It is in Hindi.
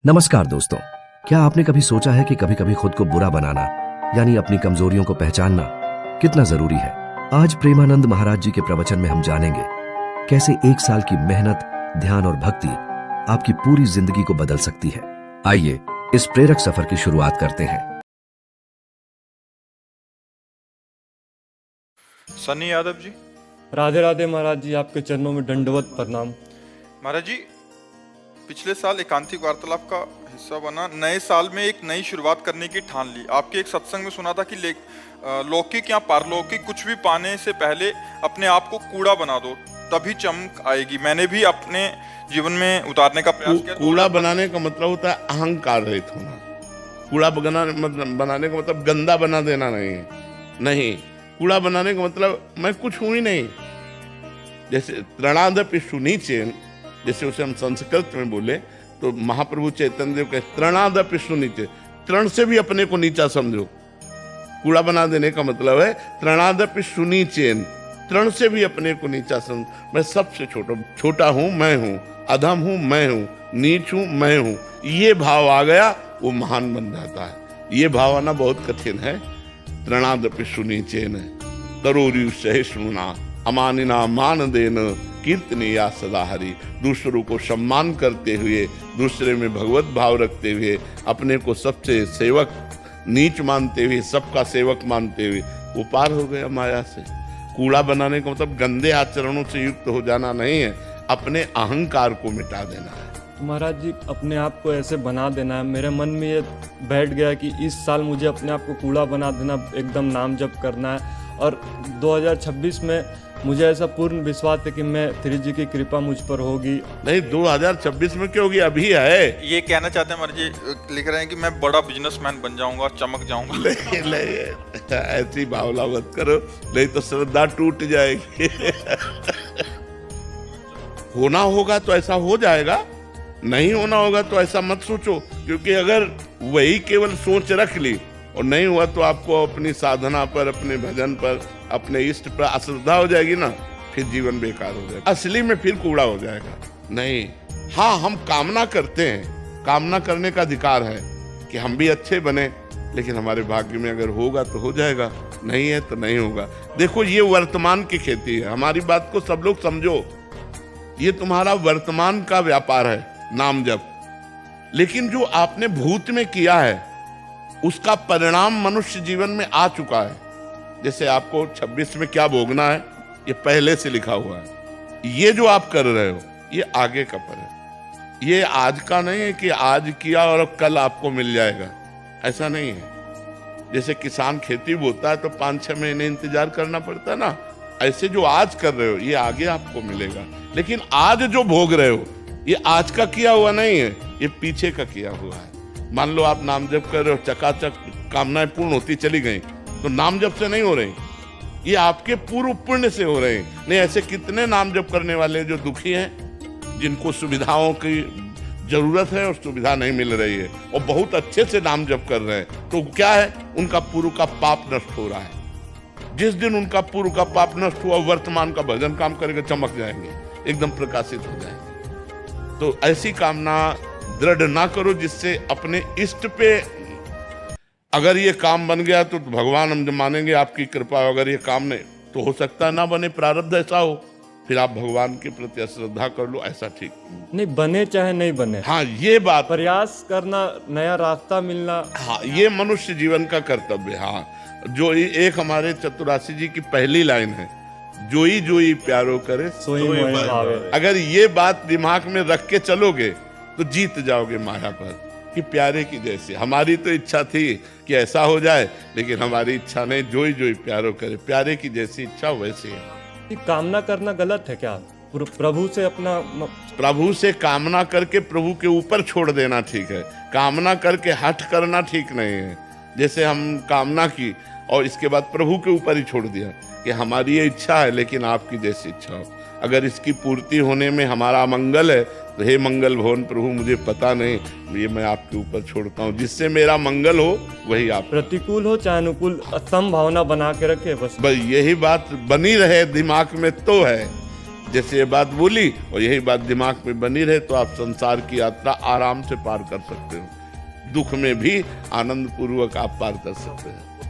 नमस्कार दोस्तों। क्या आपने कभी सोचा है कि कभी कभी खुद को बुरा बनाना यानी अपनी कमजोरियों को पहचानना कितना जरूरी है। आज प्रेमानंद महाराज जी के प्रवचन में हम जानेंगे कैसे 1 साल की मेहनत, ध्यान और भक्ति आपकी पूरी जिंदगी को बदल सकती है। आइए इस प्रेरक सफर की शुरुआत करते हैं। सनी यादव जी। राधे राधे महाराज जी, आपके चरणों में दंडवत प्रणाम। महाराज जी, पिछले साल एकांतिक वार्तालाप का हिस्सा बना, नए साल में एक नई शुरुआत करने की ठान ली। आपके एक सत्संग में सुना था कि लौकिक या पारलौकिक कुछ भी पाने से पहले अपने आप को कूड़ा बना दो, तभी चमक आएगी। मैंने भी अपने जीवन में उतारने का प्रयास किया। कूड़ा बनाने का मतलब होता है अहंकार रहित होना। कूड़ा बनाने का मतलब गंदा बना देना नहीं है। नहीं, कूड़ा बनाने का मतलब मैं कुछ हूं ही नहीं। जैसे तृणादपि सुनीचेन, जैसे उसे हम संस्कृत में बोले तो महाप्रभु चैतन्य देव कहते तृणादपि सुनीचे, तृण से भी अपने को नीचा समझो। कूड़ा बना देने का मतलब है तृणादपि सुनीचेन, तृण से भी अपने को नीचा समझ। मैं सबसे छोटा हूं, मैं हूं, अधम हूं, मैं हूं, नीच हूं, मैं हूं। ये भाव आ गया, वो महान बन जाता है। ये भाव आना बहुत कठिन है। तृणादपि सुनीचेन तरोरी सहिष्णुना अमानिना मान देन कीर्तनीया सदा हरि। दूसरों को सम्मान करते हुए, दूसरे में भगवत भाव रखते हुए, अपने को सबसे सेवक नीच मानते हुए, सबका सेवक मानते हुए वो पार हो गया माया से। कूड़ा बनाने का मतलब गंदे आचरणों से युक्त हो जाना नहीं है, अपने अहंकार को मिटा देना है। महाराज जी, अपने आप को ऐसे बना देना है। मेरे मन में ये बैठ गया कि इस साल मुझे अपने आप को कूड़ा बना देना, एकदम नाम जप करना है। और 2026 में मुझे ऐसा पूर्ण विश्वास है कि मैं श्री जी की कृपा मुझ पर होगी। नहीं, 2026 में क्यों होगी, अभी है। ये कहना चाहते हैं महाराज जी, लिख रहे हैं कि मैं बड़ा बिजनेसमैन बन जाऊंगा, चमक जाऊंगा। नहीं, ऐसी भावना मत करो, नहीं तो श्रद्धा टूट जाएगी। होना होगा तो ऐसा हो जाएगा, नहीं होना होगा तो ऐसा मत सोचो। क्योंकि अगर वही केवल सोच रख ली और नहीं हुआ तो आपको अपनी साधना पर, अपने भजन पर, अपने इष्ट पर अश्रद्धा हो जाएगी ना, फिर जीवन बेकार हो जाएगा, असली में फिर कूड़ा हो जाएगा। नहीं, हाँ, हम कामना करते हैं, कामना करने का अधिकार है कि हम भी अच्छे बने, लेकिन हमारे भाग्य में अगर होगा तो हो जाएगा, नहीं है तो नहीं होगा। देखो, ये वर्तमान की खेती है। हमारी बात को सब लोग समझो, ये तुम्हारा वर्तमान का व्यापार है, नाम जप। लेकिन जो आपने भूत में किया है उसका परिणाम मनुष्य जीवन में आ चुका है। जैसे आपको 26 में क्या भोगना है, ये पहले से लिखा हुआ है। ये जो आप कर रहे हो ये आगे का पर है। ये आज का नहीं है कि आज किया और कल आपको मिल जाएगा, ऐसा नहीं है। जैसे किसान खेती बोता है तो 5-6 महीने इंतजार करना पड़ता है ना, ऐसे जो आज कर रहे हो ये आगे आपको मिलेगा। लेकिन आज जो भोग रहे हो ये आज का किया हुआ नहीं है, ये पीछे का किया हुआ है। मान लो आप नाम जप कर रहे हो, चकाचक कामनाएं पूर्ण होती चली गई, तो नाम जप से नहीं हो रही, ये आपके पूर्व पुण्य से हो रहे हैं। नहीं, ऐसे कितने नाम जप करने वाले जो दुखी हैं, जिनको सुविधाओं की जरूरत है और सुविधा नहीं मिल रही है, और बहुत अच्छे से नाम जप कर रहे हैं, तो क्या है, उनका पूर्व का पाप नष्ट हो रहा है। जिस दिन उनका पूर्व का पाप नष्ट हुआ, वर्तमान का भजन काम करके चमक जाएंगे, एकदम प्रकाशित हो जाएंगे। तो ऐसी कामना दृढ़ ना करो जिससे अपने इष्ट पे, अगर ये काम बन गया तो भगवान हम मानेंगे आपकी कृपा, अगर ये काम नहीं तो हो सकता है ना बने, प्रारब्ध ऐसा हो, फिर आप भगवान के प्रति अश्रद्धा कर लो, ऐसा ठीक नहीं बने चाहे नहीं बने, हाँ, ये बात, प्रयास करना, नया रास्ता मिलना, हाँ, ये मनुष्य जीवन का कर्तव्य। हाँ, जो एक हमारे चतुरासी जी की पहली लाइन है, जोई जोई प्यारो करे सोई मोहि भावे। अगर ये बात दिमाग में रख के चलोगे तो जीत जाओगे माया पर, कि प्यारे की जैसे। हमारी तो इच्छा थी कि ऐसा हो जाए, लेकिन हमारी इच्छा नहीं, जोई जोई प्यारो करे, प्यारे की जैसी इच्छा वैसे है। कामना करना गलत है क्या? प्रभु से अपना, प्रभु से कामना करके प्रभु के ऊपर छोड़ देना ठीक है, कामना करके हठ करना ठीक नहीं है। जैसे हम कामना की और इसके बाद प्रभु के ऊपर ही छोड़ दिया कि हमारी ये इच्छा है लेकिन आपकी जैसी इच्छा हो। अगर इसकी पूर्ति होने में हमारा मंगल है तो हे मंगल भवन प्रभु, मुझे पता नहीं, ये मैं आपके ऊपर छोड़ता हूँ, जिससे मेरा मंगल हो वही आप। प्रतिकूल हो चाहे अनुकूल, संभावना बना के रखे, बस यही बात बनी रहे दिमाग में तो है। जैसे ये बात बोली और यही बात दिमाग में बनी रहे तो आप संसार की यात्रा आराम से पार कर सकते हो। दुख में भी आनंद पूर्वक आप पार कर सकते हैं।